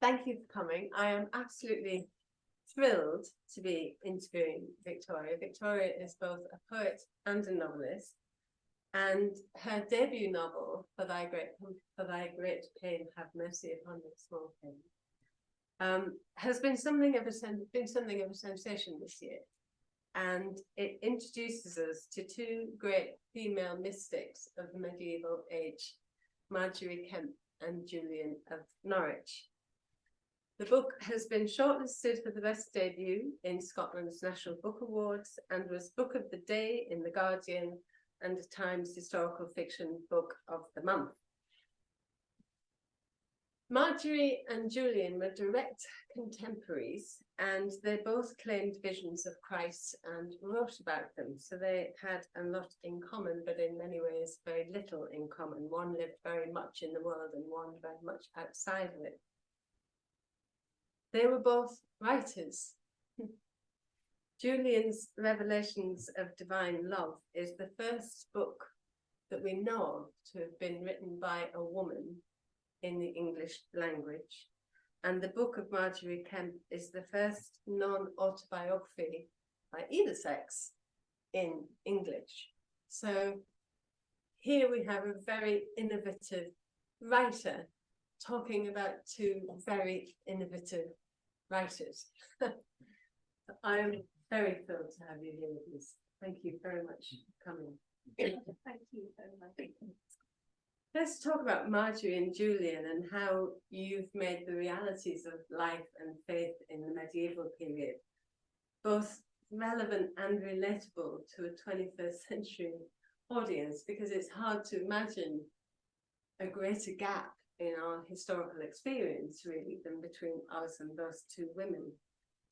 thank you for coming. I am absolutely thrilled to be interviewing Victoria. Victoria is both a poet and a novelist, and her debut novel, For Thy Great Pain, Have Mercy Upon Me, Small Pain, has been something of a sensation this year. And it introduces us to two great female mystics of the medieval age, Margery Kempe and Julian of Norwich. The book has been shortlisted for the best debut in Scotland's National Book Awards and was Book of the Day in The Guardian and the Times Historical Fiction Book of the Month. Margery and Julian were direct contemporaries, and they both claimed visions of Christ and wrote about them. So they had a lot in common, but in many ways very little in common. One lived very much in the world and one very much outside of it. They were both writers. Julian's Revelations of Divine Love is the first book that we know of to have been written by a woman in the English language. And the book of Margery Kempe is the first non-autobiography by either sex in English. So here we have a very innovative writer talking about two very innovative writers. I'm very thrilled to have you here with us. Thank you very much for coming. Thank you very much. Let's talk about Margery and Julian and how you've made the realities of life and faith in the medieval period both relevant and relatable to a 21st century audience, because it's hard to imagine a greater gap in our historical experience, really, than between us and those two women.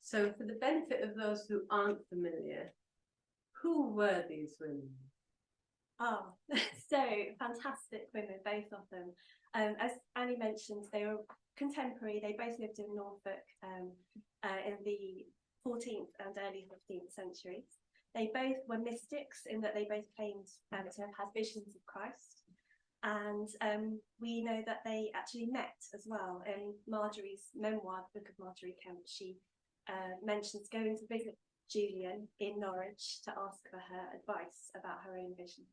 So for the benefit of those who aren't familiar, who were these women? Oh, so fantastic women, both of them. As Annie mentioned, they were contemporary. They both lived in Norfolk in the 14th and early 15th centuries. They both were mystics in that they both claimed to have had visions of Christ. And we know that they actually met as well. In Margery's memoir, the Book of Margery Kempe, she mentions going to visit Julian in Norwich to ask for her advice about her own visions.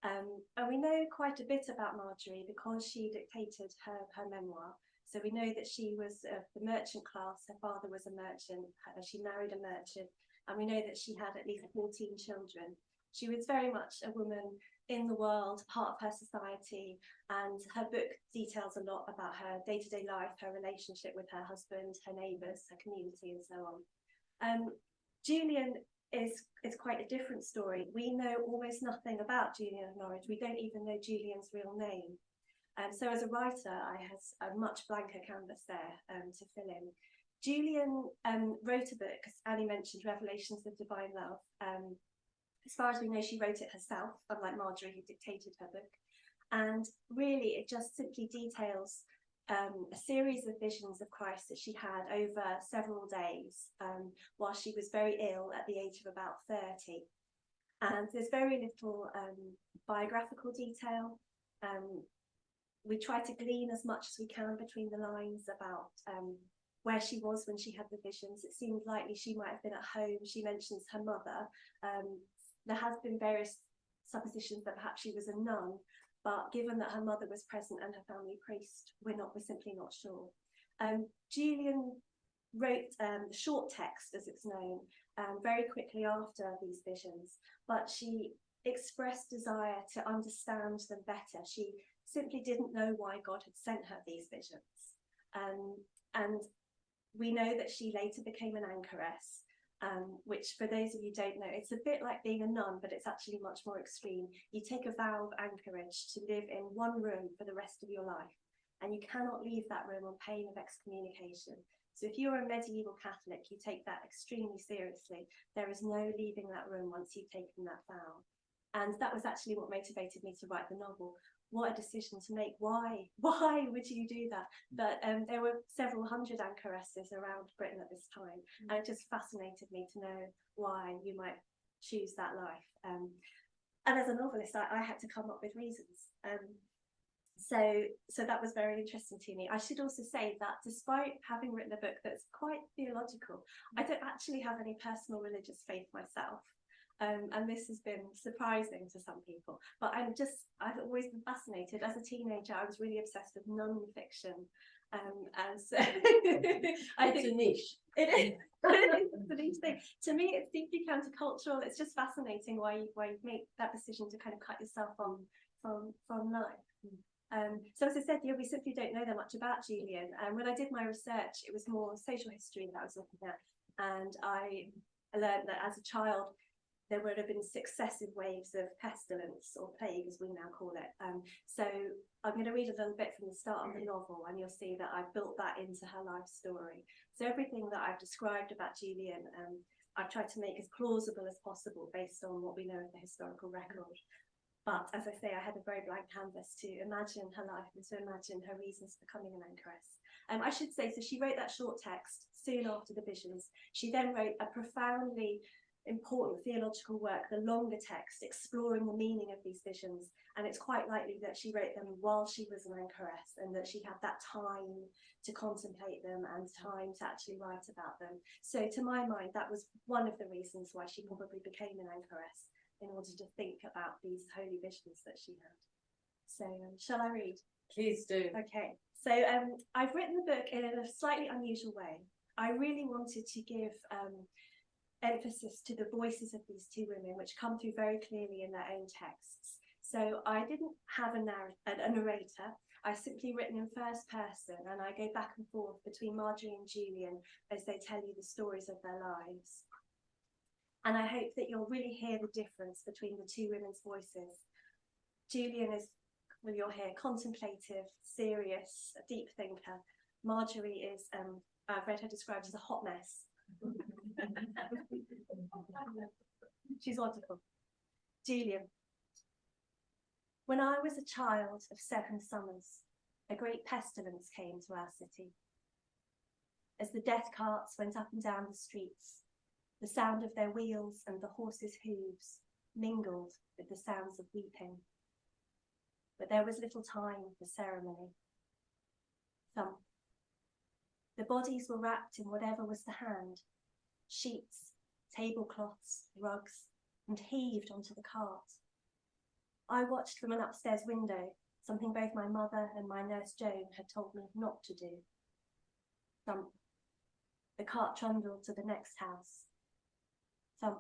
And we know quite a bit about Margery because she dictated her memoir. So we know that she was of the merchant class. Her father was a merchant. She married a merchant. And we know that she had at least 14 children. She was very much a woman in the world, part of her society, and her book details a lot about her day-to-day life, her relationship with her husband, her neighbours, her community, and so on. Julian is quite a different story. We know almost nothing about Julian of Norwich. We don't even know Julian's real name. So as a writer, I had a much blanker canvas there to fill in. Julian wrote a book, as Annie mentioned, Revelations of Divine Love. As far as we know, she wrote it herself, unlike Margery, who dictated her book. And really, it just simply details a series of visions of Christ that she had over several days while she was very ill at the age of about 30. And there's very little biographical detail. We try to glean as much as we can between the lines about where she was when she had the visions. It seems likely she might have been at home. She mentions her mother. There has been various suppositions that perhaps she was a nun, but given that her mother was present and her family priest, we're simply not sure. Julian wrote the short text, as it's known, very quickly after these visions, but she expressed desire to understand them better. She simply didn't know why God had sent her these visions. And we know that she later became an anchoress, which, for those of you who don't know, it's a bit like being a nun, but it's actually much more extreme. You take a vow of anchorage to live in one room for the rest of your life, and you cannot leave that room on pain of excommunication. So if you're a medieval Catholic, you take that extremely seriously. There is no leaving that room once you've taken that vow. And that was actually what motivated me to write the novel. What a decision to make. Why would you do that? But there were several hundred anchoresses around Britain at this time, and it just fascinated me to know why you might choose that life. And as a novelist, I had to come up with reasons. So that was very interesting to me. I should also say that despite having written a book that's quite theological, I don't actually have any personal religious faith myself. And this has been surprising to some people, but I've always been fascinated. As a teenager, I was really obsessed with non-fiction. And so I think it's a niche. It is. It's a niche thing. To me, it's deeply countercultural. It's just fascinating why you make that decision to kind of cut yourself off from life. So as I said, we simply don't know that much about Julian. And when I did my research, it was more social history that I was looking at. And I learned that as a child, there would have been successive waves of pestilence, or plague as we now call it. So I'm going to read a little bit from the start of the novel, and you'll see that I've built that into her life story. So everything that I've described about Julian, I've tried to make as plausible as possible based on what we know of the historical record. But as I say, I had a very blank canvas to imagine her life and to imagine her reasons for becoming an anchoress. I should say, so she wrote that short text soon after the visions. She then wrote a profoundly important theological work, the longer text, exploring the meaning of these visions. And it's quite likely that she wrote them while she was an anchoress, and that she had that time to contemplate them and time to actually write about them. So to my mind, that was one of the reasons why she probably became an anchoress, in order to think about these holy visions that she had. So shall I read? Please do. Okay, so I've written the book in a slightly unusual way. I really wanted to give emphasis to the voices of these two women, which come through very clearly in their own texts. So I didn't have a narrator. I've simply written in first person, and I go back and forth between Margery and Julian as they tell you the stories of their lives. And I hope that you'll really hear the difference between the two women's voices. Julian is, well, you'll hear, contemplative, serious, a deep thinker. Margery is, I've read her described as a hot mess. She's wonderful. Julian. When I was a child of 7 summers, a great pestilence came to our city. As the death carts went up and down the streets, the sound of their wheels and the horses' hooves mingled with the sounds of weeping. But there was little time for ceremony. Thump. The bodies were wrapped in whatever was to hand, sheets, tablecloths, rugs, and heaved onto the cart. I watched from an upstairs window, something both my mother and my nurse Joan had told me not to do. Thump. The cart trundled to the next house. Thump.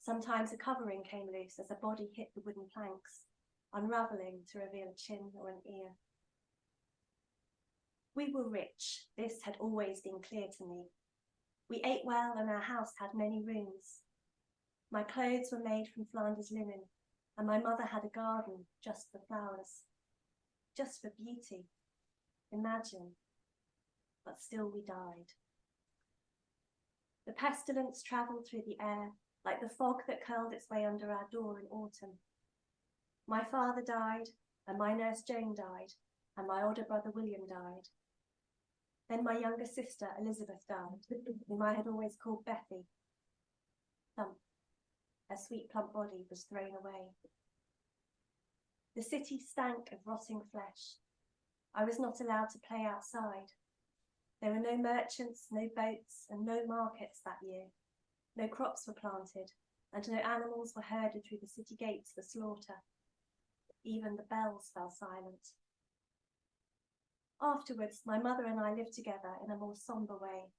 Sometimes a covering came loose as a body hit the wooden planks, unravelling to reveal a chin or an ear. We were rich. This had always been clear to me. We ate well, and our house had many rooms. My clothes were made from Flanders linen, and my mother had a garden just for flowers, just for beauty. Imagine. But still we died. The pestilence travelled through the air like the fog that curled its way under our door in autumn. My father died, and my nurse Joan died, and my older brother William died. Then my younger sister Elizabeth died, whom I had always called Bethy. Thump. Her sweet plump body was thrown away. The city stank of rotting flesh. I was not allowed to play outside. There were no merchants, no boats, and no markets that year. No crops were planted, and no animals were herded through the city gates for slaughter. Even the bells fell silent. Afterwards, my mother and I lived together in a more sombre way.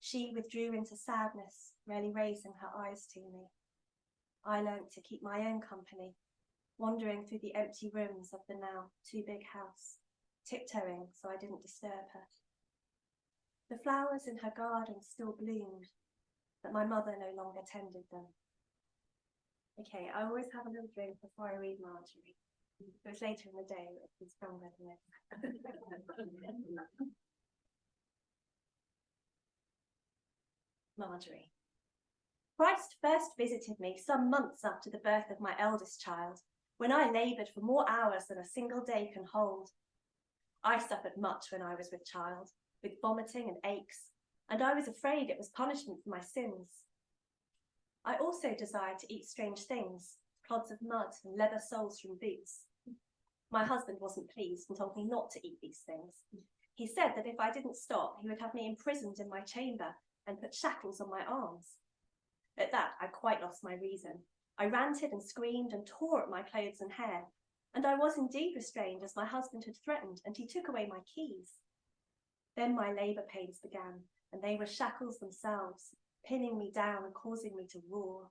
She withdrew into sadness, rarely raising her eyes to me. I learnt to keep my own company, wandering through the empty rooms of the now too big house, tiptoeing so I didn't disturb her. The flowers in her garden still bloomed, but my mother no longer tended them. Okay, I always have a little drink before I read Margery. It was later in the day, but it's stronger than this. Margery. Christ first visited me some months after the birth of my eldest child, when I laboured for more hours than a single day can hold. I suffered much when I was with child, with vomiting and aches, and I was afraid it was punishment for my sins. I also desired to eat strange things, clods of mud and leather soles from boots. My husband wasn't pleased and told me not to eat these things. He said that if I didn't stop, he would have me imprisoned in my chamber and put shackles on my arms. At that, I quite lost my reason. I ranted and screamed and tore at my clothes and hair, and I was indeed restrained as my husband had threatened, and he took away my keys. Then my labour pains began, and they were shackles themselves, pinning me down and causing me to roar.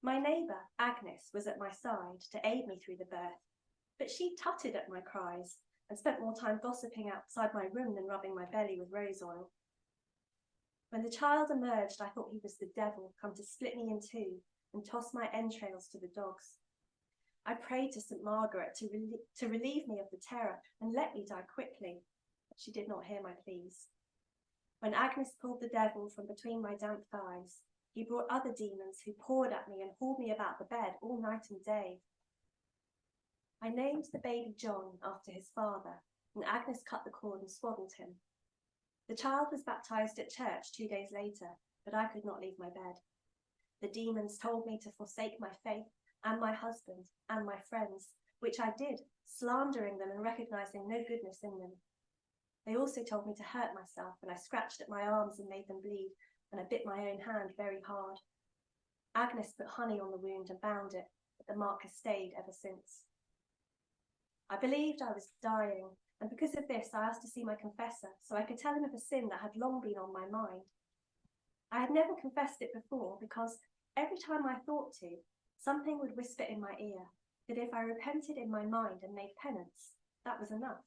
My neighbour, Agnes, was at my side to aid me through the birth, but she tutted at my cries and spent more time gossiping outside my room than rubbing my belly with rose oil. When the child emerged, I thought he was the devil come to split me in two and toss my entrails to the dogs. I prayed to St. Margaret to relieve me of the terror and let me die quickly, but she did not hear my pleas. When Agnes pulled the devil from between my damp thighs, he brought other demons who poured at me and hauled me about the bed all night and day. I named the baby John after his father, and Agnes cut the cord and swaddled him. The child was baptized at church 2 days later, but I could not leave my bed. The demons told me to forsake my faith and my husband and my friends, which I did, slandering them and recognizing no goodness in them. They also told me to hurt myself, and I scratched at my arms and made them bleed, and I bit my own hand very hard. Agnes put honey on the wound and bound it, but the mark has stayed ever since. I believed I was dying, and because of this I asked to see my confessor so I could tell him of a sin that had long been on my mind. I had never confessed it before because every time I thought to, something would whisper in my ear that if I repented in my mind and made penance, that was enough.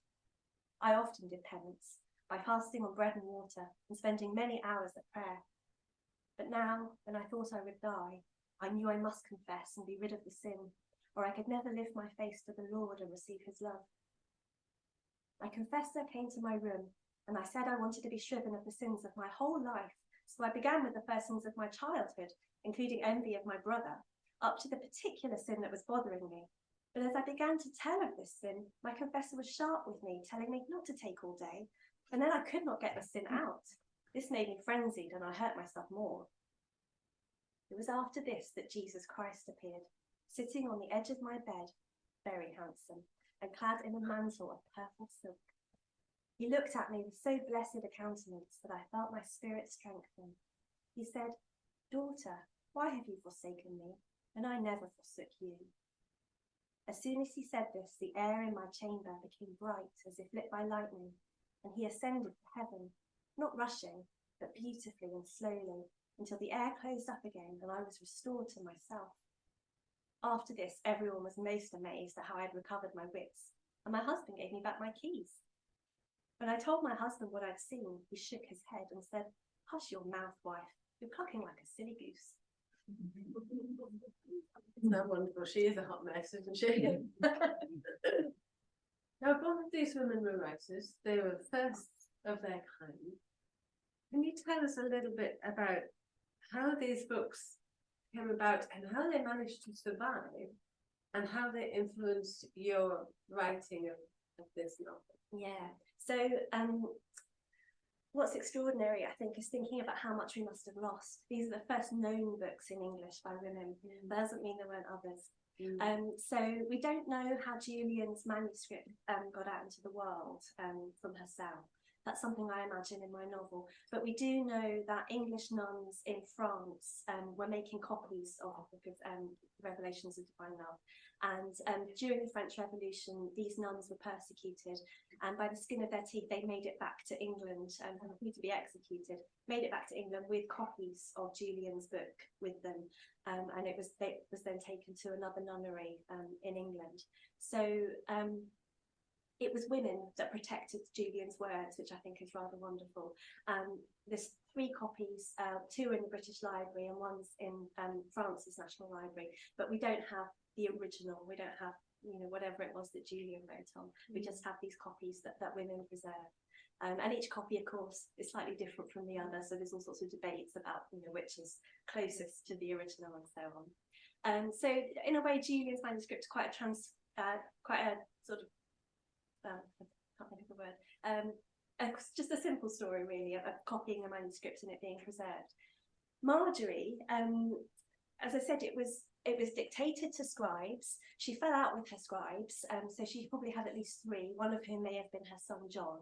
I often did penance by fasting on bread and water and spending many hours at prayer. But now, when I thought I would die, I knew I must confess and be rid of the sin, or I could never lift my face to the Lord and receive his love. My confessor came to my room, and I said I wanted to be shriven of the sins of my whole life, so I began with the first sins of my childhood, including envy of my brother, up to the particular sin that was bothering me. But as I began to tell of this sin, my confessor was sharp with me, telling me not to take all day, and then I could not get the sin out. This made me frenzied, and I hurt myself more. It was after this that Jesus Christ appeared, sitting on the edge of my bed, very handsome, and clad in a mantle of purple silk. He looked at me with so blessed a countenance that I felt my spirit strengthen. He said, "Daughter, why have you forsaken me? And I never forsook you." As soon as he said this, the air in my chamber became bright as if lit by lightning, and he ascended to heaven, not rushing, but beautifully and slowly, until the air closed up again and I was restored to myself. After this, everyone was most amazed at how I had recovered my wits, and my husband gave me back my keys. When I told my husband what I'd seen, he shook his head and said, "Hush your mouth, wife, you're clucking like a silly goose." Isn't that wonderful? She is a hot mess, isn't she? Now, both of these women were writers. They were first of their kind. Can you tell us a little bit about how these books came about and how they managed to survive and how they influenced your writing of this novel? Yeah, so what's extraordinary, I think, is thinking about how much we must have lost. These are the first known books in English by women. That doesn't mean there weren't others. So we don't know how Julian's manuscript got out into the world from herself. That's something I imagine in my novel. But we do know that English nuns in France were making copies of the book of Revelations of Divine Love. And during the French Revolution, these nuns were persecuted. And by the skin of their teeth, they made it back to England and were to be executed, made it back to England with copies of Julian's book with them. And it was then taken to another nunnery in England. So it was women that protected Julian's words, which I think is rather wonderful. There's 3 copies, 2 in the British Library and one's in France's National Library, but we don't have the original. We don't have, whatever it was that Julian wrote on. We just have these copies that women preserve. And each copy, of course, is slightly different from the other. So there's all sorts of debates about, which is closest to the original and so on. So in a way, Julian's manuscript is quite a sort of, I can't think of the word, just a simple story really of copying a manuscript and it being preserved. Margery, as I said, it was dictated to scribes. She fell out with her scribes, so she probably had at least 3, one of whom may have been her son John.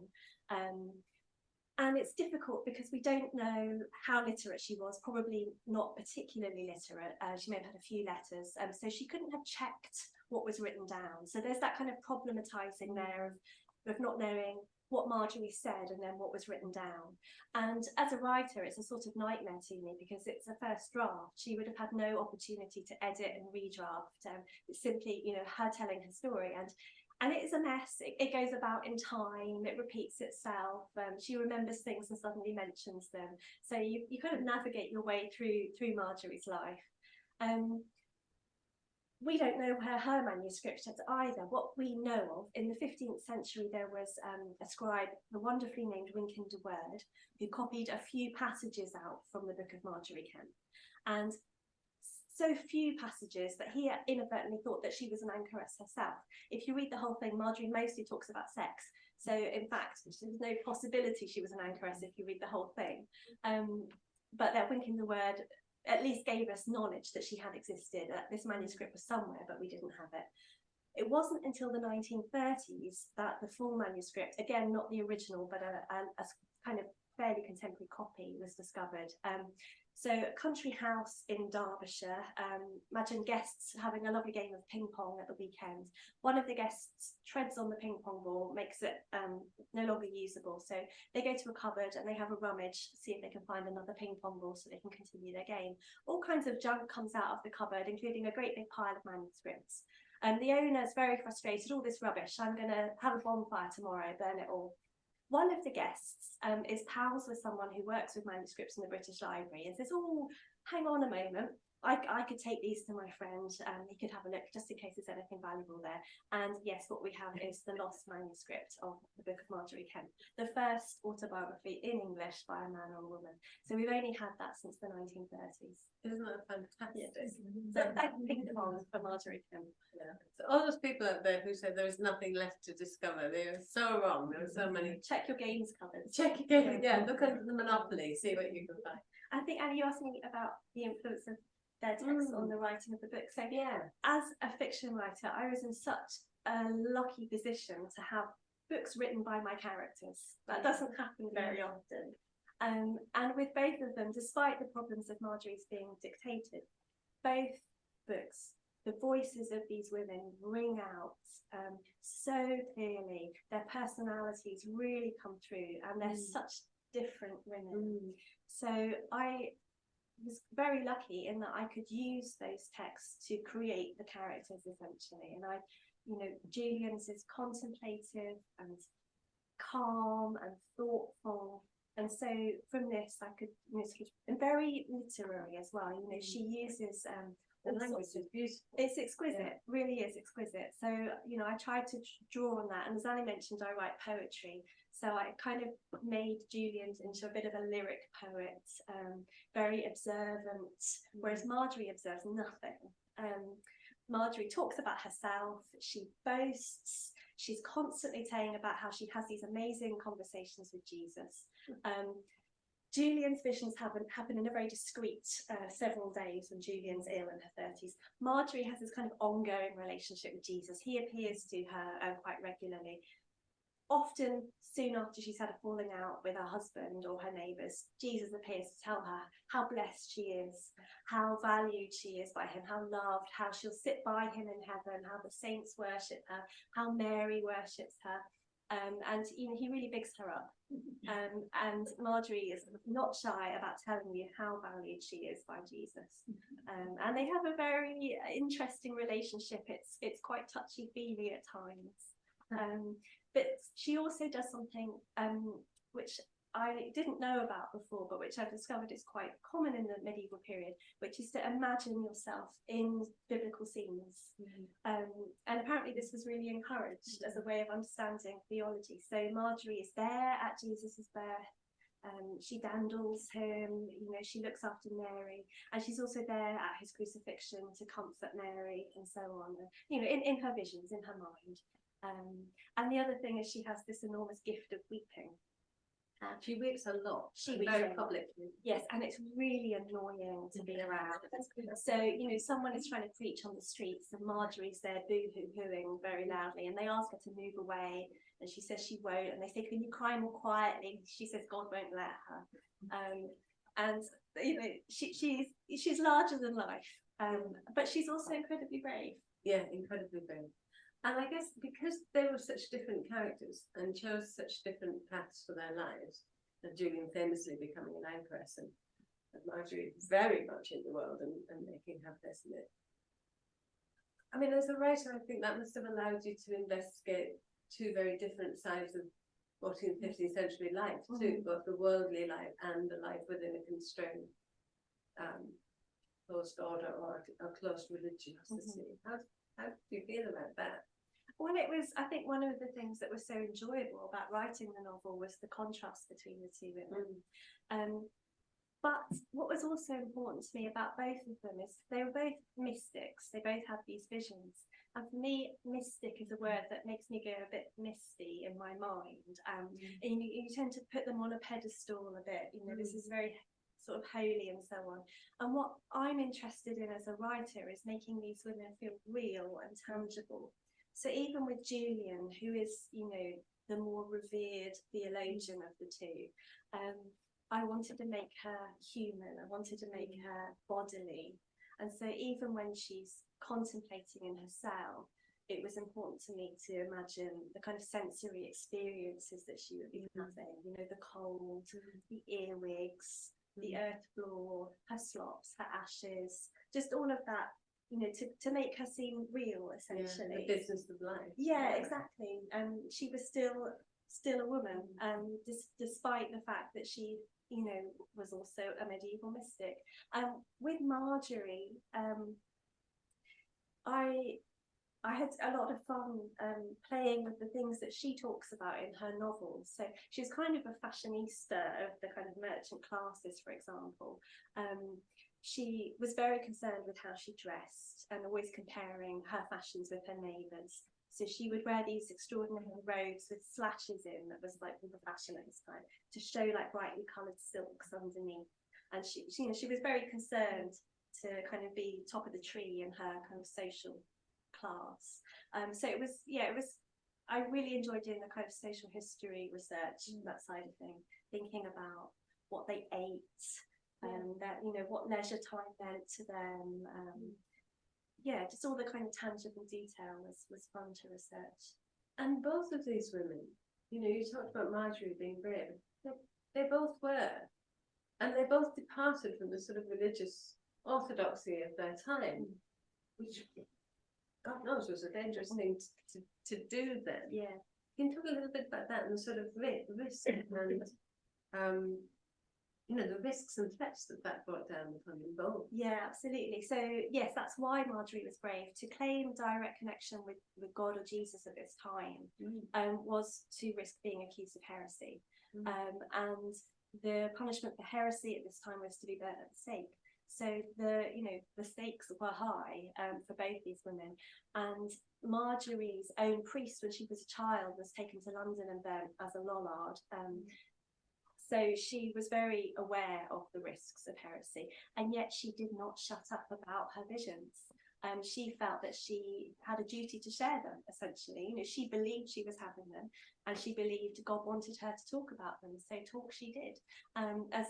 And it's difficult because we don't know how literate she was, probably not particularly literate. She may have had a few letters, so she couldn't have checked what was written down. So there's that kind of problematizing there of not knowing what Margery said and then what was written down. And as a writer, it's a sort of nightmare to me because it's a first draft. She would have had no opportunity to edit and redraft. It's simply, you know, her telling her story. And it is a mess. It goes about in time, it repeats itself. She remembers things and suddenly mentions them. So you kind of navigate your way through Margery's life. We don't know where her manuscript is either. What we know of, in the 15th century, there was a scribe, the wonderfully named Wynkyn de Worde, who copied a few passages out from the book of Margery Kempe. And so few passages that he inadvertently thought that she was an anchoress herself. If you read the whole thing, Margery mostly talks about sex. So in fact, there's no possibility she was an anchoress if you read the whole thing. But that Wynkyn de Worde at least gave us knowledge that she had existed, that this manuscript was somewhere, but we didn't have it. It wasn't until the 1930s that the full manuscript, again, not the original, but a kind of fairly contemporary copy was discovered. So a country house in Derbyshire, imagine guests having a lovely game of ping pong at the weekend. One of the guests treads on the ping pong ball, makes it no longer usable. So they go to a cupboard and they have a rummage, see if they can find another ping pong ball so they can continue their game. All kinds of junk comes out of the cupboard, including a great big pile of manuscripts. And the owner's very frustrated, all this rubbish, I'm going to have a bonfire tomorrow, burn it all. One of the guests is pals with someone who works with manuscripts in the British Library and says, oh, hang on a moment, I could take these to my friend, he could have a look just in case there's anything valuable there. And yes, what we have is the lost manuscript of the book of Margery Kempe, the first autobiography in English by a man or a woman. So we've only had that since the 1930s. Isn't that fantastic? Yes. So thank you for Margery Kempe. Yeah. So all those people out there who said there is nothing left to discover, they are so wrong. There are so many. Check your games cupboards. Check your games. Yeah, look under the Monopoly, see what you can find. I think, Annie, you asked me about the influence of their text on the writing of the book. So yeah, as a fiction writer, I was in such a lucky position to have books written by my characters. That doesn't happen very often. And with both of them, despite the problems of Margery's being dictated, both books, the voices of these women ring out so clearly. Their personalities really come through, and they're such different women. So I was very lucky in that I could use those texts to create the characters essentially. And Julian's is contemplative and calm and thoughtful. And so from this, I could, and very literary as well. She uses the language is beautiful. It's exquisite, really is exquisite. So I tried to draw on that. And as Annie mentioned, I write poetry. So I kind of made Julian into a bit of a lyric poet, very observant, whereas Margery observes nothing. Margery talks about herself, she boasts, she's constantly saying about how she has these amazing conversations with Jesus. Julian's visions happen in a very discreet several days when Julian's ill in her 30s. Margery has this kind of ongoing relationship with Jesus. He appears to her quite regularly. Often, soon after she's had a falling out with her husband or her neighbours, Jesus appears to tell her how blessed she is, how valued she is by him, how loved, how she'll sit by him in heaven, how the saints worship her, how Mary worships her. And he really bigs her up. And Margery is not shy about telling you how valued she is by Jesus. And they have a very interesting relationship. It's quite touchy-feely at times. But she also does something which I didn't know about before, but which I've discovered is quite common in the medieval period, which is to imagine yourself in biblical scenes. And apparently this was really encouraged as a way of understanding theology. So Margery is there at Jesus's birth. She dandles him, she looks after Mary, and she's also there at his crucifixion to comfort Mary and so on, in her visions, in her mind. And the other thing is she has this enormous gift of weeping. She weeps a lot. She weeps very a lot. publicly. Yes, and it's really annoying to be around. So, you know, someone is trying to preach on the streets and Margery's there boo-hoo-hooing very loudly, and they ask her to move away and she says she won't, and they say, can you cry more quietly? She says God won't let her. And you know, she's larger than life, but she's also incredibly brave. Yeah, incredibly brave. And I guess because they were such different characters and chose such different paths for their lives, and Julian famously becoming an anchoress and Margery very much in the world and making her place in it. I mean, as a writer, I think that must have allowed you to investigate two very different sides of 14th, 15th century life too, both the worldly life and the life within a constrained closed order or a closed religiosity. How do you feel about that? Well, it was, I think one of the things that was so enjoyable about writing the novel was the contrast between the two women. But what was also important to me about both of them is they were both mystics. They both had these visions. And for me, mystic is a word that makes me go a bit misty in my mind. And you tend to put them on a pedestal a bit. You know, this is very sort of holy and so on. And what I'm interested in as a writer is making these women feel real and tangible. So even with Julian, who is, you know, the more revered theologian of the two, I wanted to make her human. I wanted to make her bodily. And so even when she's contemplating in her cell, it was important to me to imagine the kind of sensory experiences that she would be having, you know, the cold, the earwigs, the earth floor, her slops, her ashes, just all of that, you know, to make her seem real, essentially. The business of life. Yeah, exactly. She was still a woman, despite the fact that she, you know, was also a medieval mystic. With Margery, I had a lot of fun playing with the things that she talks about in her novels. So she's kind of a fashionista of the kind of merchant classes, for example. She was very concerned with how she dressed and always comparing her fashions with her neighbours. So she would wear these extraordinary robes with slashes in, that was like the fashion at this time, to show like brightly coloured silks underneath. And she, you know, she was very concerned to kind of be top of the tree in her kind of social class. So it was, I really enjoyed doing the kind of social history research, that side of thing, thinking about what they ate, that, you know, what leisure time meant to them. Just all the kind of tangible detail was fun to research. And both of these women, you know, you talked about Margery being brave. They both were, and they both departed from the sort of religious orthodoxy of their time, which God knows was a dangerous thing to do then. Yeah. Can you talk a little bit about that and the sort of risk and you know, the risks and threats that brought down upon them both? Yeah, absolutely. So yes, that's why Margery was brave. To claim direct connection with God or Jesus at this time was to risk being accused of heresy. And the punishment for heresy at this time was to be burnt at the stake. So the stakes were high for both these women. And Margery's own priest, when she was a child, was taken to London and burnt as a lollard. So she was very aware of the risks of heresy, and yet she did not shut up about her visions. She felt that she had a duty to share them, essentially. You know, she believed she was having them, and she believed God wanted her to talk about them, so talk she did.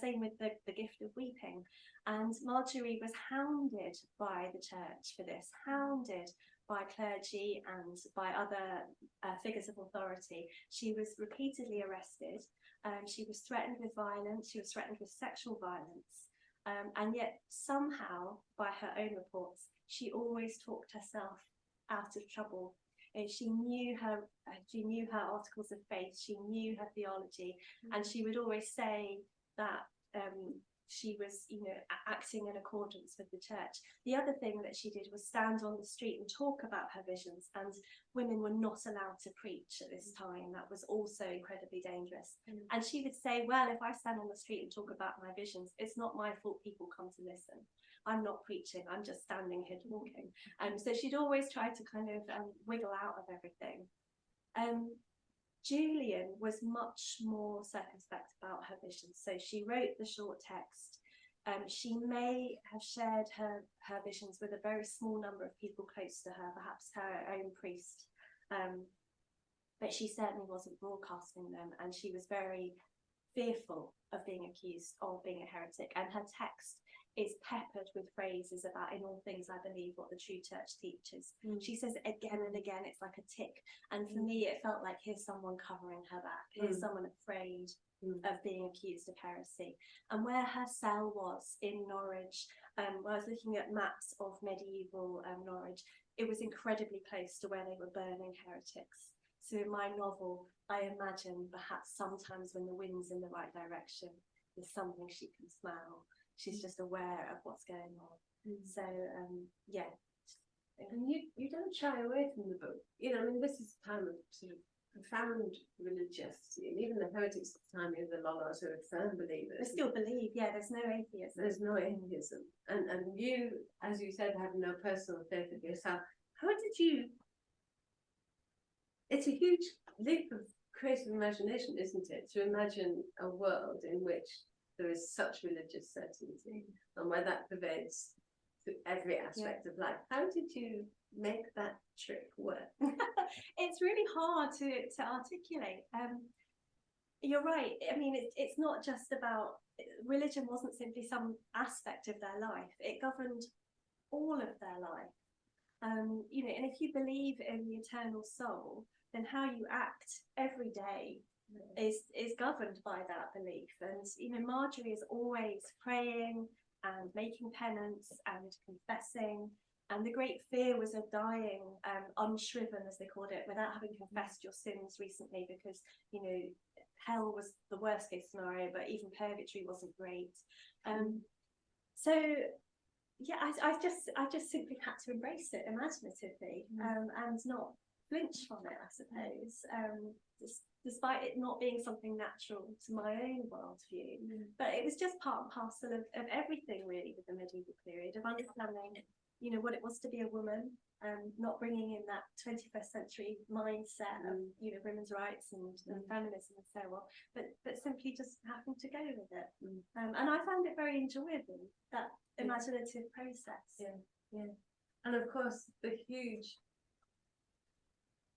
Same with the gift of weeping. And Margery was hounded by the church for this, hounded by clergy and by other figures of authority. She was repeatedly arrested. She was threatened with violence. She was threatened with sexual violence. And yet somehow, by her own reports, she always talked herself out of trouble. And she knew her articles of faith. She knew her theology, and she would always say that she was, you know, acting in accordance with the church. The other thing that she did was stand on the street and talk about her visions, and women were not allowed to preach at this time. That was also incredibly dangerous. And she would say, well, if I stand on the street and talk about my visions, it's not my fault people come to listen. I'm not preaching, I'm just standing here talking. So she'd always try to kind of wiggle out of everything. Julian was much more circumspect about her visions. So she wrote the short text. She may have shared her visions with a very small number of people close to her, perhaps her own priest, but she certainly wasn't broadcasting them, and she was very fearful of being accused of being a heretic, and her text is peppered with phrases about "in all things I believe what the true church teaches." She says it again and again. It's like a tick, and for me it felt like, here's someone covering her back, here's someone afraid of being accused of heresy. And where her cell was in Norwich, I was looking at maps of medieval Norwich, it was incredibly close to where they were burning heretics. So in my novel, I imagine perhaps sometimes when the wind's in the right direction, there's something she can smell. She's just aware of what's going on. So, yeah. And you don't shy away from the book. You know, I mean, this is a time of sort of profound religiosity, and even the heretics at the time, the Lollards who are firm believers. They still believe, yeah, there's no atheism. There's no atheism. And you, as you said, have no personal faith of yourself. How did you... It's a huge leap of creative imagination, isn't it, to imagine a world in which there is such religious certainty and where that pervades every aspect of life. How did you make that trick work? It's really hard to articulate. You're right. I mean, it's not just about, religion wasn't simply some aspect of their life. It governed all of their life. You know, and if you believe in the eternal soul, then how you act every day is governed by that belief. And you know, Margery is always praying and making penance and confessing, and the great fear was of dying unshriven, as they called it, without having confessed your sins recently, because you know, hell was the worst case scenario, but even purgatory wasn't great. So yeah, I just simply had to embrace it imaginatively, and not flinch from it, I suppose, despite it not being something natural to my own worldview. But it was just part and parcel of everything, really, with the medieval period, of understanding, you know, what it was to be a woman, not bringing in that 21st century mindset of, you know, women's rights and feminism and so on, but simply just having to go with it. And I found it very enjoyable, that imaginative process. And of course,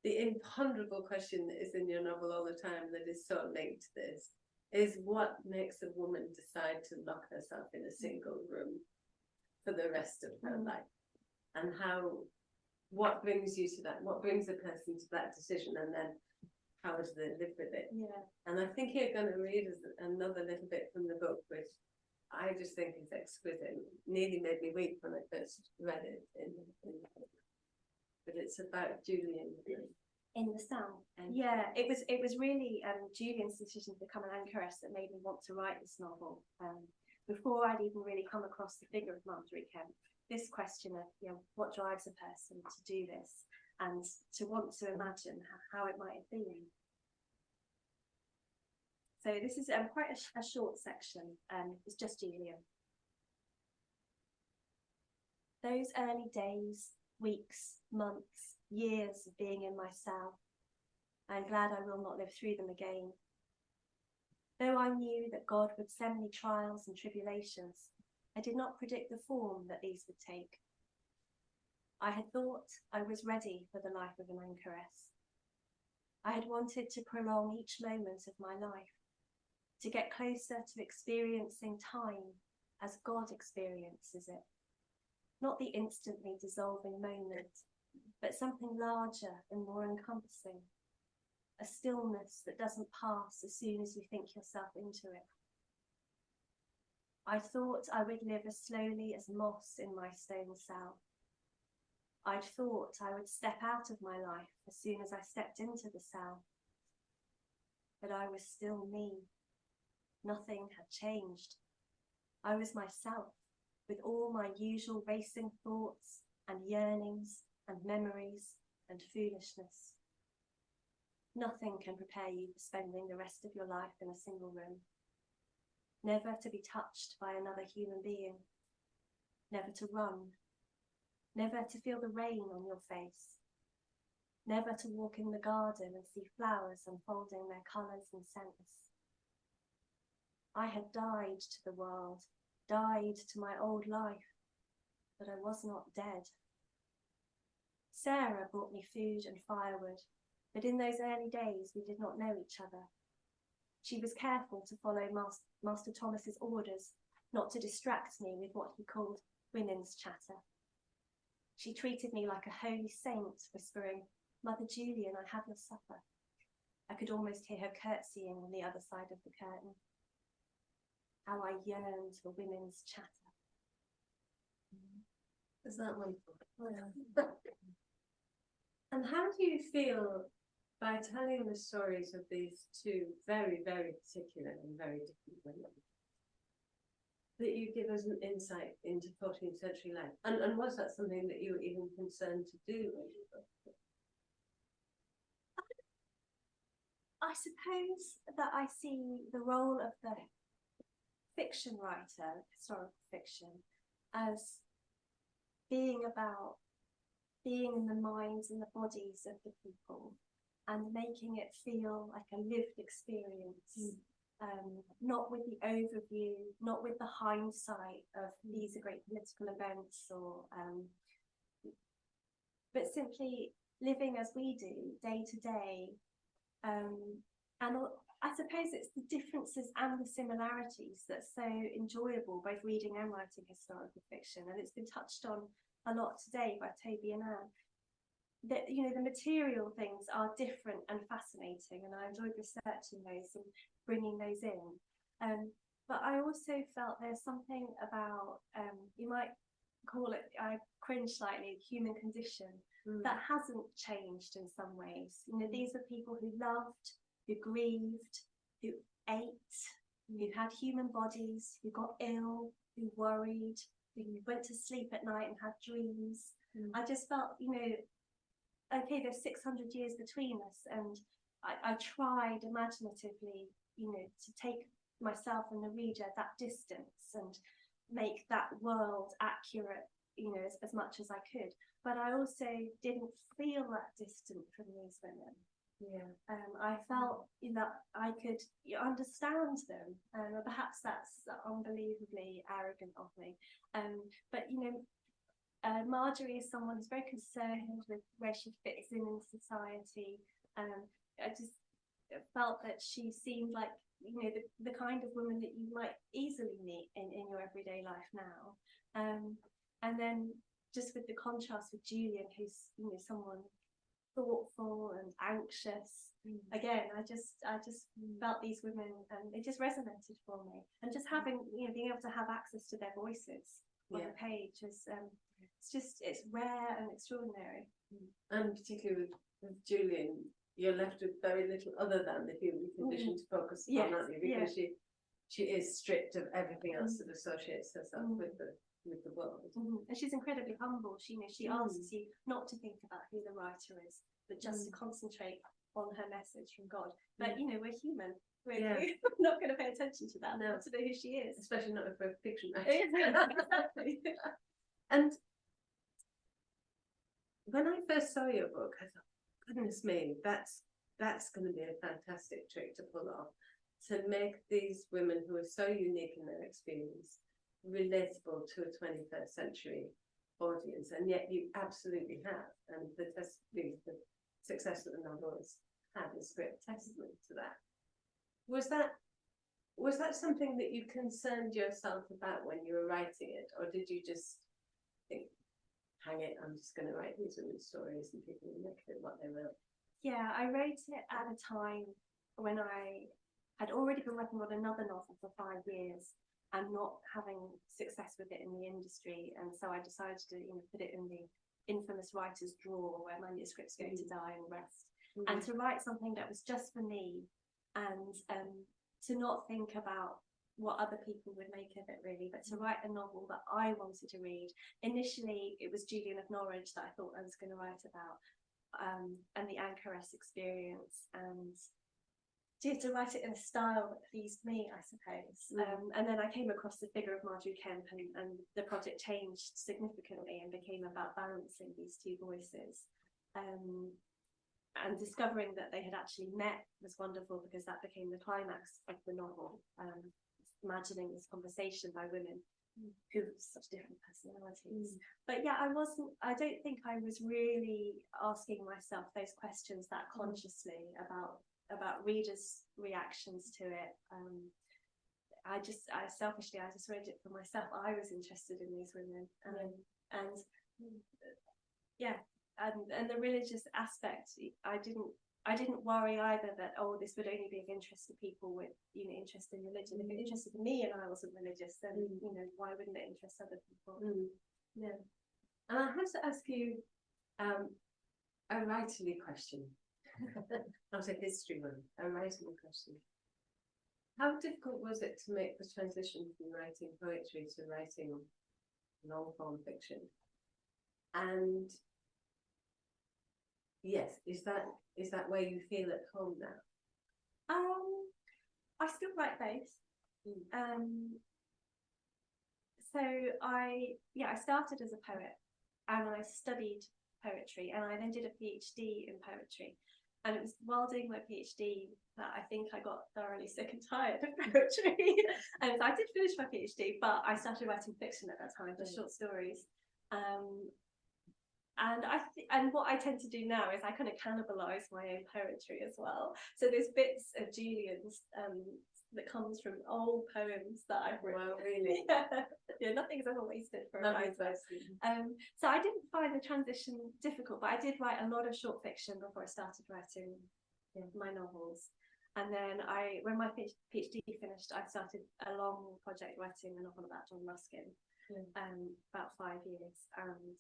the imponderable question that is in your novel all the time, that is so linked to this, is what makes a woman decide to lock herself in a single room for the rest of her life, and what brings you to that, what brings a person to that decision, and then how do they live with it? And I think you're going to read another little bit from the book, which I just think is exquisite. Nearly made me weep when I first read it in the book. But it's about Julian in the cell. Yeah, it was really Julian's decision to become an anchoress that made me want to write this novel. Before I'd even really come across the figure of Margery Kempe, this question of, you know, what drives a person to do this, and to want to imagine how it might have been. So this is quite a short section. It's just Julian. Those early days, weeks, months, years of being in my cell, I'm glad I will not live through them again. Though I knew that God would send me trials and tribulations, I did not predict the form that these would take. I had thought I was ready for the life of an anchoress. I had wanted to prolong each moment of my life, to get closer to experiencing time as God experiences it. Not the instantly dissolving moment, but something larger and more encompassing. A stillness that doesn't pass as soon as you think yourself into it. I thought I would live as slowly as moss in my stone cell. I'd thought I would step out of my life as soon as I stepped into the cell. But I was still me. Nothing had changed. I was myself, with all my usual racing thoughts and yearnings and memories and foolishness. Nothing can prepare you for spending the rest of your life in a single room. Never to be touched by another human being. Never to run. Never to feel the rain on your face. never to walk in the garden and see flowers unfolding their colours and scents. I had died to the world, died to my old life, but I was not dead. Sarah brought me food and firewood, but in those early days we did not know each other. She was careful to follow Master Thomas's orders, not to distract me with what he called women's chatter. She treated me like a holy saint, whispering, "Mother Julian, I have your supper." I could almost hear her curtsying on the other side of the curtain. How I yearned for women's chatter. Is that wonderful? Oh, yeah. And how do you feel by telling the stories of these two very, very particular and very different women, that you give us an insight into 14th century life? And was that something that you were even concerned to do when you wrote it? I suppose that I see the role of the fiction writer, historical fiction, as being about being in the minds and the bodies of the people and making it feel like a lived experience, not with the overview, not with the hindsight of these are great political events, or but simply living as we do day to day. And I suppose it's the differences and the similarities that's so enjoyable, both reading and writing historical fiction. And it's been touched on a lot today by Toby and Anne. That, you know, the material things are different and fascinating, and I enjoyed researching those and bringing those in. But I also felt there's something about, you might call it, I cringe slightly, human condition, that hasn't changed in some ways. You know, these are people who loved, who grieved, who ate, who had human bodies, who got ill, who worried, who went to sleep at night and had dreams. I just felt, you know, okay, there's 600 years between us, and I tried imaginatively, you know, to take myself and the reader that distance and make that world accurate, you know, as much as I could. But I also didn't feel that distant from these women. Yeah. I felt that I could understand them, and perhaps that's unbelievably arrogant of me. But you know, Margery is someone who's very concerned with where she fits in society. I just felt that she seemed like, you know, the kind of woman that you might easily meet in your everyday life now. And then just with the contrast with Julian, who's, you know, someone thoughtful and anxious. Again, I just felt these women, and it just resonated for me. And just having, you know, being able to have access to their voices on the page is it's rare and extraordinary. And particularly with Julian, you're left with very little other than the human condition to focus on, aren't you? Because she is stripped of everything else that associates herself with the world. And she's incredibly humble. She, you know, she asks you not to think about who the writer is, but just to concentrate on her message from God. But you know, we're human. We're not going to pay attention to that. Not to know who she is, especially not if we're fiction writers. Exactly. And when I first saw your book, I thought, goodness me, that's going to be a fantastic trick to pull off, to make these women who are so unique in their experience relatable to a 21st century audience. And yet you absolutely have, and the success that the novel has had is great testament to that. Was that something that you concerned yourself about when you were writing it, or did you just think, hang it, I'm just going to write these women's stories and people will make it what they will? Yeah, I wrote it at a time when I had already been working on another novel for 5 years and not having success with it in the industry, and so I decided to, you know, put it in the infamous writer's drawer where manuscripts go to die and rest, and to write something that was just for me, and to not think about what other people would make of it really, but to write a novel that I wanted to read. Initially, it was Julian of Norwich that I thought I was going to write about, and the anchoress experience, and to write it in a style that pleased me, I suppose. And then I came across the figure of Margery Kempe, and the project changed significantly and became about balancing these two voices. and discovering that they had actually met was wonderful, because that became the climax of the novel. Imagining this conversation by women who have such different personalities. But yeah, I don't think I was really asking myself those questions that consciously about readers' reactions to it. I selfishly just read it for myself. I was interested in these women, and the religious aspect. I didn't worry either that, oh, this would only be of interest to people with, interest in religion. If it interested me and I wasn't religious, then why wouldn't it interest other people? Yeah. And I have to ask you a writerly question, not a history one, a writerly question. How difficult was it to make the transition from writing poetry to writing long form fiction? And yes, is that where you feel at home now? I still write both. So I started as a poet, and I studied poetry, and I then did a PhD in poetry. And it was while doing my PhD that I think I got thoroughly sick and tired of poetry. And so I did finish my PhD, but I started writing fiction at that time, just short stories. And what I tend to do now is I kind of cannibalize my own poetry as well. So there's bits of Julian's that comes from old poems that I've written. Wow, really? Yeah, nothing's ever wasted for a writer. So I didn't find the transition difficult, but I did write a lot of short fiction before I started writing my novels. And then when my PhD finished, I started a long project writing a novel about John Ruskin, about 5 years. And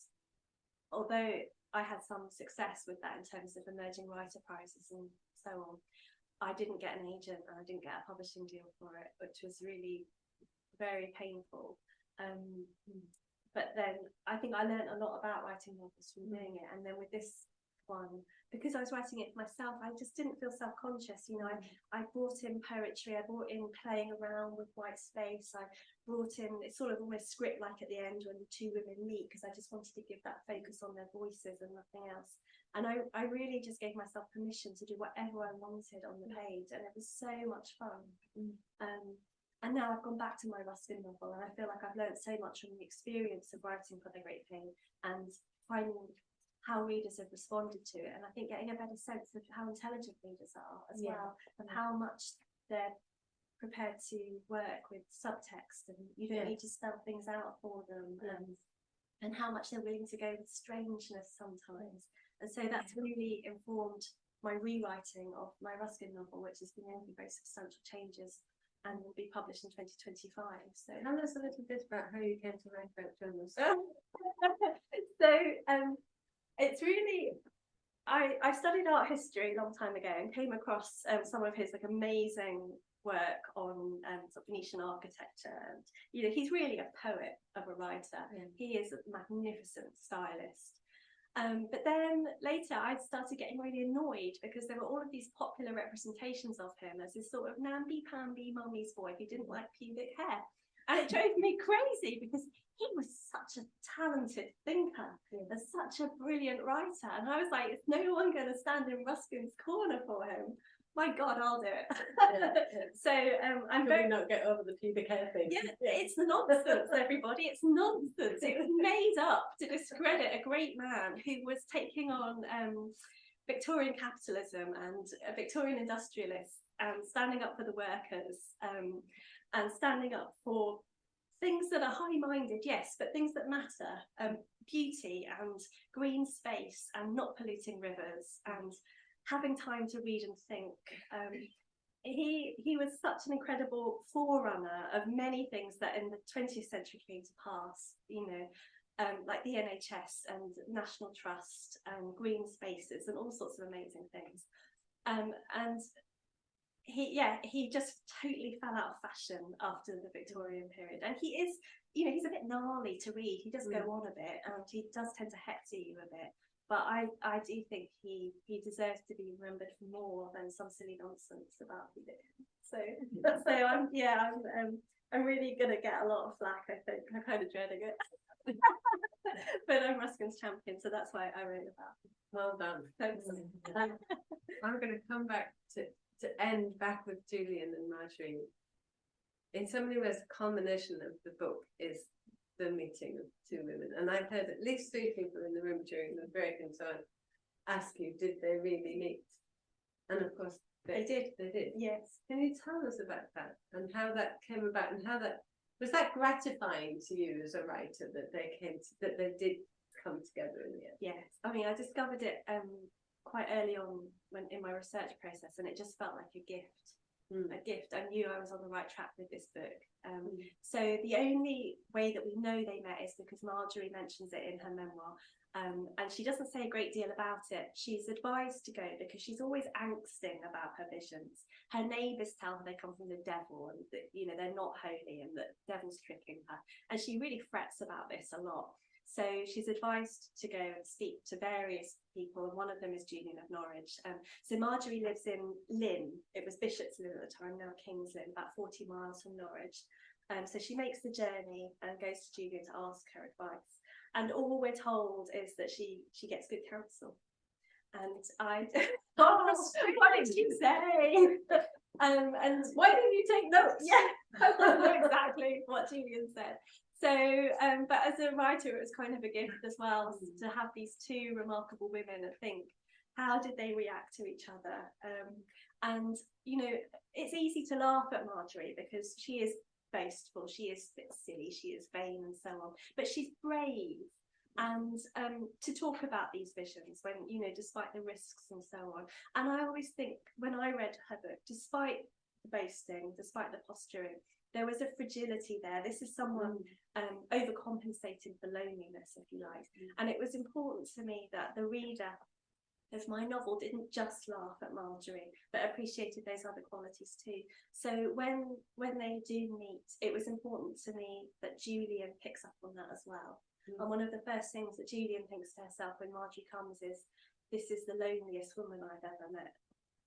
although I had some success with that in terms of emerging writer prizes and so on, I didn't get an agent and I didn't get a publishing deal for it, which was really very painful. But then I think I learned a lot about writing novels from doing it. And then with this one, because I was writing it for myself, I just didn't feel self-conscious. I brought in poetry, I brought in playing around with white space, I brought in, it's sort of almost script-like at the end when the two women meet, because I just wanted to give that focus on their voices and nothing else. And I really just gave myself permission to do whatever I wanted on the page, and it was so much fun. And now I've gone back to my Ruskin novel, and I feel like I've learned so much from the experience of writing for The Great Thing and finding how readers have responded to it. And I think getting a better sense of how intelligent readers are as well, of how much they're prepared to work with subtext, and you don't need to spell things out for them, and how much they're willing to go with strangeness sometimes. And so that's really informed my rewriting of my Ruskin novel, which has been making very substantial changes and will be published in 2025. So tell us a little bit about how you came to write about John Ruskin. So it's really, I studied art history a long time ago and came across some of his amazing work on sort of Venetian architecture. And he's really a poet of a writer. He is a magnificent stylist. But then later I started getting really annoyed because there were all of these popular representations of him as this sort of namby-pamby mummy's boy who didn't like pubic hair. And it drove me crazy because he was such a talented thinker and such a brilliant writer. And I was like, is no one going to stand in Ruskin's corner for him? My God, I'll do it. So I'm very not get over the pubic hair thing. Yeah, it's nonsense, everybody. It's nonsense. It was made up to discredit a great man who was taking on Victorian capitalism and Victorian industrialists, and standing up for the workers, and standing up for things that are high-minded, yes, but things that matter, beauty and green space and not polluting rivers and having time to read and think. He was such an incredible forerunner of many things that in the 20th century came to pass, like the NHS and National Trust and green spaces and all sorts of amazing things. And he just totally fell out of fashion after the Victorian period. And he is, he's a bit gnarly to read. He does go on a bit, and he does tend to hector you a bit. But I do think he deserves to be remembered for more than some silly nonsense about who did. So I'm really gonna get a lot of flack. I think I'm kind of dreading it. But I'm Ruskin's champion, so that's why I wrote about him. Well done. Thanks. I'm going to come back to end back with Julian and Margery. In so many ways, the culmination of the book is the meeting of two women. And I've heard at least 3 people in the room during the break and so on ask you, did they really meet? And of course, they did. They did. Yes. Can you tell us about that and how that came about, and how that was that gratifying to you as a writer that they did come together in the end? Yes. I mean, I discovered it quite early on in my research process, and it just felt like a gift. A gift. I knew I was on the right track with this book. So the only way that we know they met is because Margery mentions it in her memoir, and she doesn't say a great deal about it. She's advised to go because she's always angsting about her visions. Her neighbours tell her they come from the devil, and that, you know, they're not holy and that the devil's tricking her, and she really frets about this a lot. So she's advised to go and speak to various people, and one of them is Julian of Norwich. So Margery lives in Lynn. It was Bishop's Lynn at the time, now King's Lynn, about 40 miles from Norwich. So she makes the journey and goes to Julian to ask her advice. And all we're told is that she gets good counsel. And what did you say? And Why didn't you take notes? Yeah, I don't know exactly what Julian said. So, but as a writer, it was kind of a gift as well to have these 2 remarkable women and think, how did they react to each other? And, you know, it's easy to laugh at Margery because she is boastful, she is a bit silly, she is vain and so on, but she's brave. And to talk about these visions when, you know, despite the risks and so on. And I always think when I read her book, despite the boasting, despite the posturing, there was a fragility there. This is someone overcompensating for loneliness, if you like. And it was important to me that the reader of my novel didn't just laugh at Margery, but appreciated those other qualities too. So when they do meet, it was important to me that Julian picks up on that as well. And one of the first things that Julian thinks to herself when Margery comes is, this is the loneliest woman I've ever met.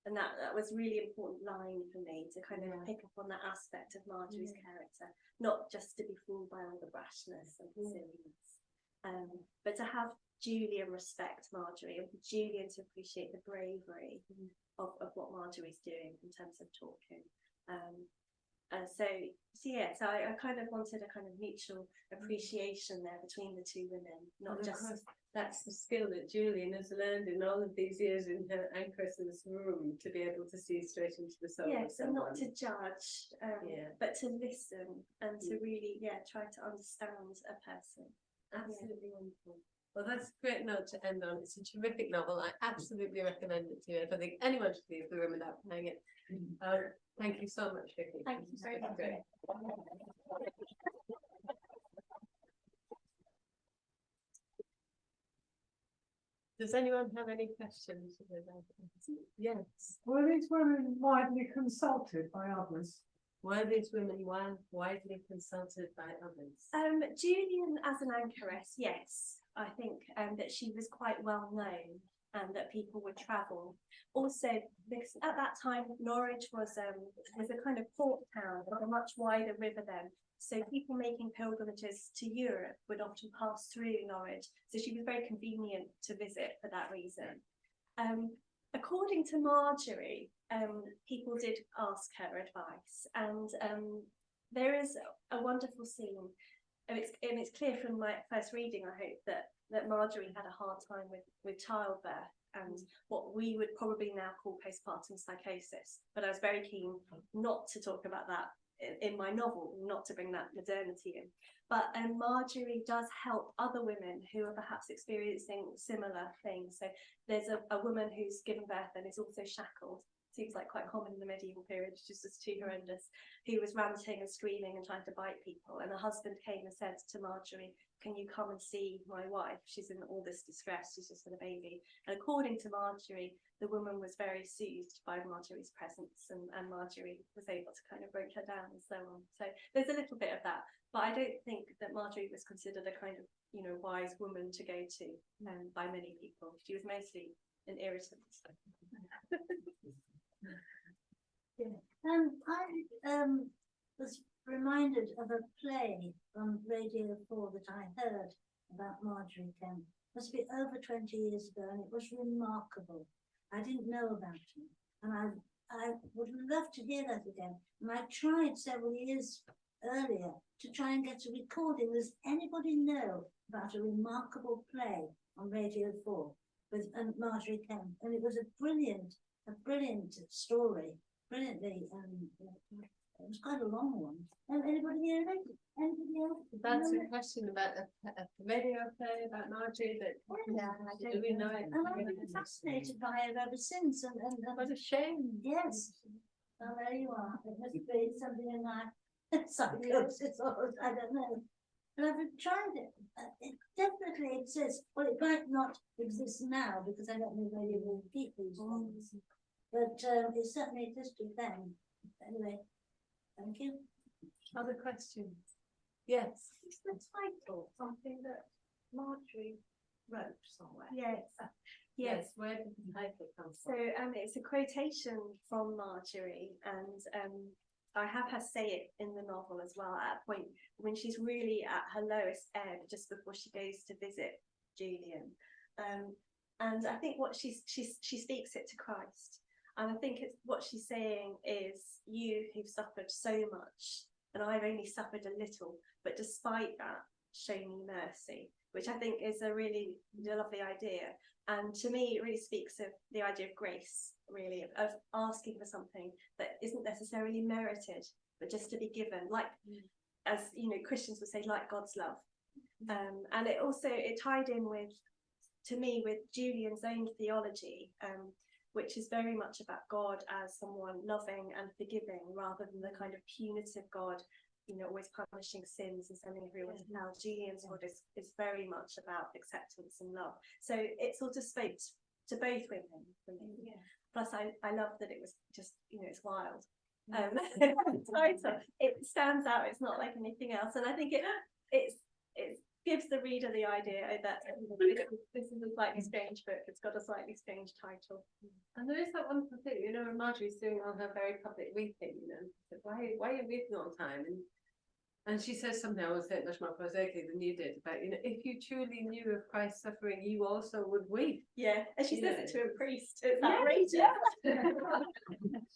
And that was a really important line for me, to kind of pick up on that aspect of Margery's character, not just to be fooled by all the brashness and silliness, but to have Julian respect Margery and for Julian to appreciate the bravery of what Margery's doing in terms of talking. So I kind of wanted a kind of mutual appreciation there between the 2 women, not just. That's the skill that Julian has learned in all of these years in her anchoress's room, to be able to see straight into the soul of someone. And not to judge, but to listen and to really, try to understand a person. Absolutely wonderful. Well, that's a great note to end on. It's a terrific novel. I absolutely recommend it to you. I don't think anyone should leave the room without playing it. Thank you so much, Vicky. Thank you very much. Does anyone have any questions? Yes. Were these women widely consulted by others? Were these women widely consulted by others? Julian as an anchoress, yes. I think that she was quite well known and that people would travel. Also, because at that time, Norwich was a kind of port town with a much wider river then. So people making pilgrimages to Europe would often pass through Norwich. So she was very convenient to visit for that reason. According to Margery, people did ask her advice, and there is a wonderful scene. And it's clear from my first reading, I hope, that Margery had a hard time with childbirth and what we would probably now call postpartum psychosis. But I was very keen not to talk about that in my novel, not to bring that modernity in. But Margery does help other women who are perhaps experiencing similar things. So there's a woman who's given birth and is also shackled. Seems like quite common in the medieval period, just as too horrendous, who was ranting and screaming and trying to bite people. And her husband came and said to Margery, can you come and see my wife? She's in all this distress, she's just had a baby. And according to Margery, the woman was very soothed by Margery's presence, and Margery was able to kind of break her down and so on. So there's a little bit of that, but I don't think that Margery was considered a kind of, wise woman to go to by many people. She was mostly an irritant. I was reminded of a play on Radio 4 that I heard about Margery Kempe. Must be over 20 years ago, and it was remarkable. I didn't know about it, and I would love to hear that again. And I tried several years earlier to try and get a recording. Does anybody know about a remarkable play on Radio 4 with Margery Kempe? And it was a brilliant story, brilliantly. It was quite a long one. Anybody hear it? Anybody else? That's a question about a radio play about Margery that do we know it? And I've been fascinated by it ever since. And What a shame. yes. Well, there you are. It must be something in my psychosis, or I don't know. But I've tried it. It definitely exists. Well, it might not exist now because I don't know where you will keep these things. But it certainly existed then. Anyway, thank you. Other questions? Yes. Is the title something that Margery wrote somewhere? Yes. Yes. Where did the title come So from? it's a quotation from Margery, and I have her say it in the novel as well at a point when she's really at her lowest ebb, just before she goes to visit Julian. And I think what she speaks it to Christ, and I think it's what she's saying is, you who've suffered so much, and I've only suffered a little, but despite that, show me mercy, which I think is a really lovely idea. And to me, it really speaks of the idea of grace, really, of asking for something that isn't necessarily merited, but just to be given, like, as you know, Christians would say, like God's love. And it tied in with, to me, with Julian's own theology, which is very much about God as someone loving and forgiving, rather than the kind of punitive God, you know, always punishing sins and sending everyone to hell. Julian's God is very much about acceptance and love. So it sort of spoke to both women for me. Yeah. Plus, I love that it was just, you know, it's wild. Title, it stands out. It's not like anything else, and I think it gives the reader the idea that this is a slightly strange book. It's got a slightly strange title. And there is that wonderful thing, you know, when Margery's doing all her very public weeping, you know, why are you weeping all the time? And she says something, I will say it much more prosaically than you did, about, you know, if you truly knew of Christ's suffering, you also would weep. Yeah, and she says it to a priest. It's Yeah, outrageous. yeah.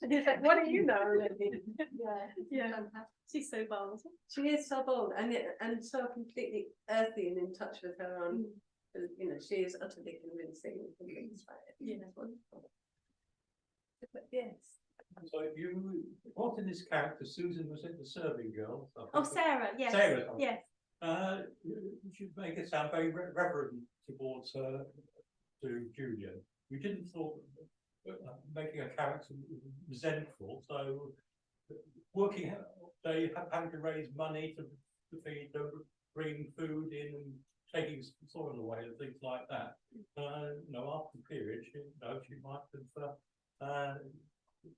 He's like, what do you know, Lily? Yeah. Fantastic. She's so bold. She is so bold and so completely earthy and in touch with her own, you know, she is utterly convincing and convinced by it. Yeah. It's wonderful. But yes. So you brought in this character, Susan, was it the serving girl? Oh, Sarah, yes. Sarah. Yes. You should make it sound very reverent towards her, to Julian. You didn't thought making a character resentful, so working, they having to raise money to feed them, bring food in, and taking soil away and things like that. You know, after the period, she might have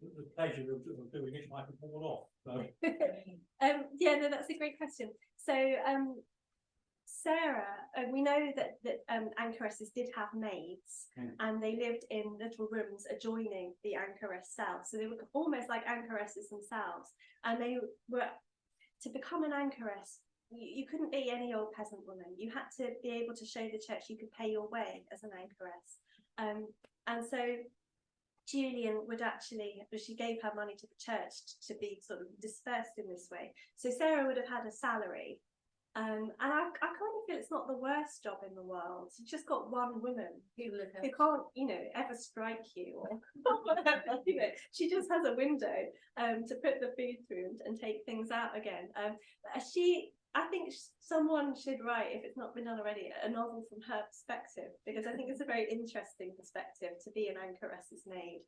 the pleasure of doing it might have worn off. So. Yeah, no, that's a great question. So Sarah, we know that anchoresses did have maids, and they lived in little rooms adjoining the anchoress cell. So they were almost like anchoresses themselves. And they were, to become an anchoress, you couldn't be any old peasant woman. You had to be able to show the church you could pay your way as an anchoress. And so Julian would actually, she gave her money to the church to be sort of dispersed in this way. So Sarah would have had a salary. And I kind of feel it's not the worst job in the world. You've just got one woman who can't, you know, ever strike you or whatever, you know. She just has a window to put the food through and take things out again. I think someone should write, if it's not been done already, a novel from her perspective, because I think it's a very interesting perspective to be an anchoress's maid,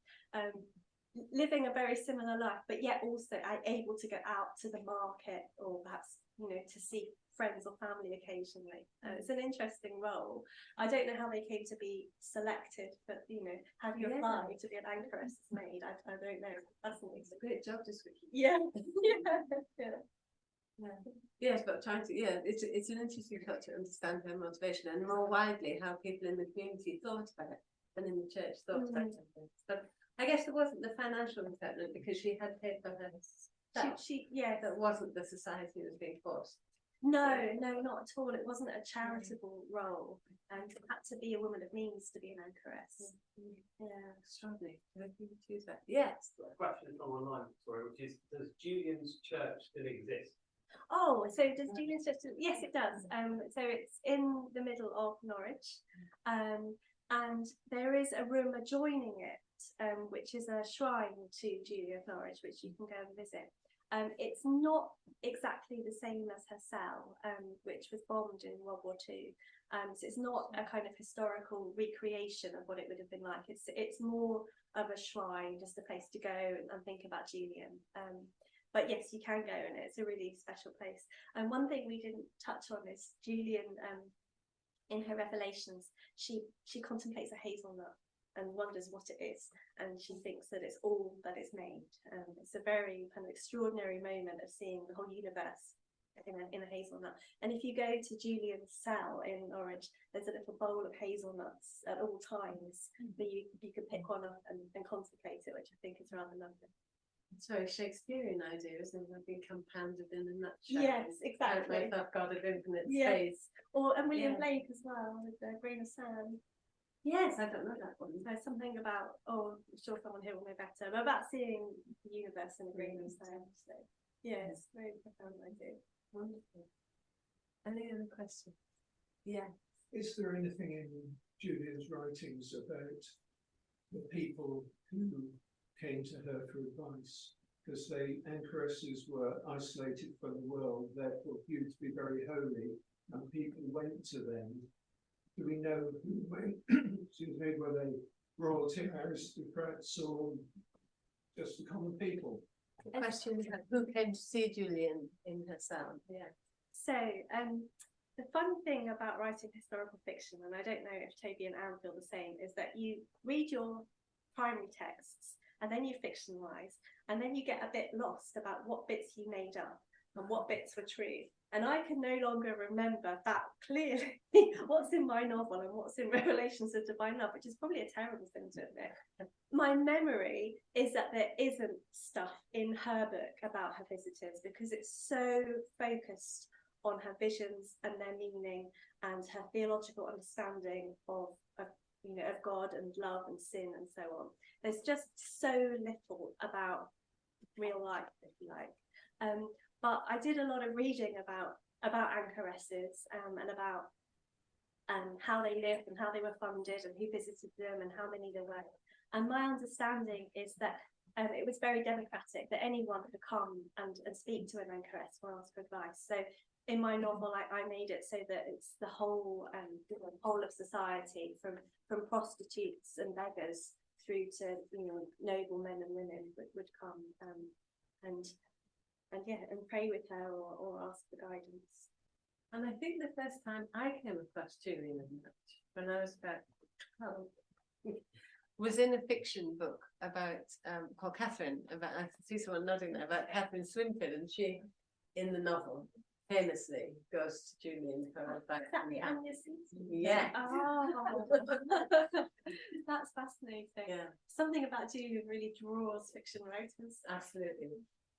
living a very similar life, but yet also able to go out to the market or perhaps, you know, to see friends or family occasionally. It's an interesting role. I don't know how they came to be selected, but, you know, have you applied to be an anchoress's maid? I don't know. That's a great job description. Yeah. Yeah. Yes, but trying to, it's an interesting thought to understand her motivation and more widely how people in the community thought about it and in the church thought about it. But I guess there wasn't the financial impediment because she had paid for her stuff. That wasn't the society that was being forced. No, no, not at all. It wasn't a charitable role, and it had to be a woman of means to be an anchoress. Yeah. Extraordinary. I think you choose that. Yes. Question from online, sorry, which is, does Julian's church still exist? Oh, so does Julian's Church? Yes, it does. So it's in the middle of Norwich, and there is a room adjoining it, which is a shrine to Julia of Norwich, which you can go and visit. It's not exactly the same as her cell, which was bombed in World War II. So it's not a kind of historical recreation of what it would have been like. It's more of a shrine, just a place to go and think about Julian. But yes, you can go, and it's a really special place. And one thing we didn't touch on is Julian, in her Revelations, she contemplates a hazelnut and wonders what it is, and she thinks that it's all that it's made. It's a very kind of extraordinary moment of seeing the whole universe in a hazelnut. And if you go to Julian's cell in Norwich, there's a little bowl of hazelnuts at all times that you can pick one up and contemplate it, which I think is rather lovely. It's very Shakespearean idea, isn't it? Being compounded in a nutshell. Yes, exactly. I've got an infinite Yeah. space. And William Yeah. Blake as well, with the Grain of Sand. Yes, I don't know that one. There's something about, I'm sure someone here will know better, but about seeing the universe in a grain of sand. So yes, very profound idea. Wonderful. Any other questions? Yeah. Is there anything in Julia's writings about the people who came to her for advice? Because the anchoresses were isolated from the world, therefore viewed to be very holy, and people went to them. Do we know who went? Excuse me, were they royalty, aristocrats, or just the common people? The question is, who came to see Julian in her cell? Yeah. So the fun thing about writing historical fiction, and I don't know if Toby and Anne feel the same, is that you read your primary texts and then you fictionalize, and then you get a bit lost about what bits you made up and what bits were true. And I can no longer remember that clearly what's in my novel and what's in Revelations of Divine Love, which is probably a terrible thing to admit. My memory is that there isn't stuff in her book about her visitors, because it's so focused on her visions and their meaning and her theological understanding of God and love and sin and so on. There's just so little about real life, if you like. But I did a lot of reading about anchoresses and about how they lived and how they were funded and who visited them and how many there were. And my understanding is that it was very democratic, that anyone could come and speak to an anchoress or ask for advice. So in my novel, I made it so that it's the whole of society, from prostitutes and beggars through to noble men and women would come and pray with her or ask for guidance. And I think the first time I came across Julian when I was about 12 was in a fiction book about called Catherine, about, I can see someone nodding there, about Catherine Swinford, and she in the novel famously goes to Julian for advice. Is that the Anya Season? Yeah. Oh, that's fascinating. Yeah, Something about Julian really draws fiction writers. absolutely.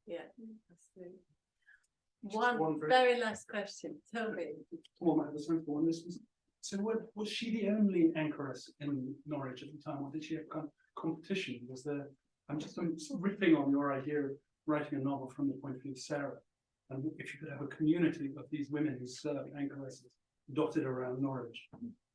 Yeah, absolutely. Just One very last question, Toby. Well, my husband, one. So was she the only anchoress in Norwich at the time, or did she have competition? Was there? I'm just riffing on your idea of writing a novel from the point of view of Sarah, and if you could have a community of these women who serve anchoresses dotted around Norwich.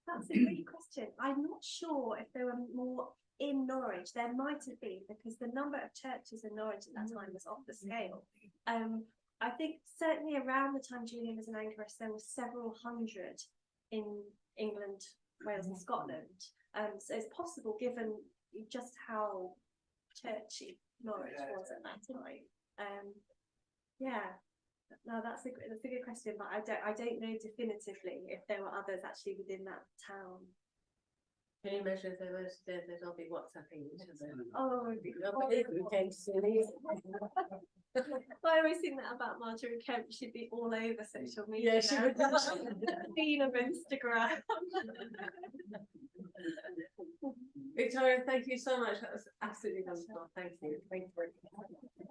That's a great question. I'm not sure if there were more in Norwich. There might have been, because the number of churches in Norwich at that time was off the scale. I think certainly around the time Julian was an anchoress, there were several hundred in England, Wales and Scotland. So it's possible, given just how churchy Norwich was at that time. Yeah, no, that's a good question, but I don't know definitively if there were others actually within that town. Can you imagine if they were today, they'd all be WhatsApping each other? Oh, Nobody who came to see these. I always think that about Margery Kempe. She'd be all over social media. Yeah, she would. Queen of Instagram. Victoria, thank you so much. That was absolutely wonderful. Thank you. Thank you very much.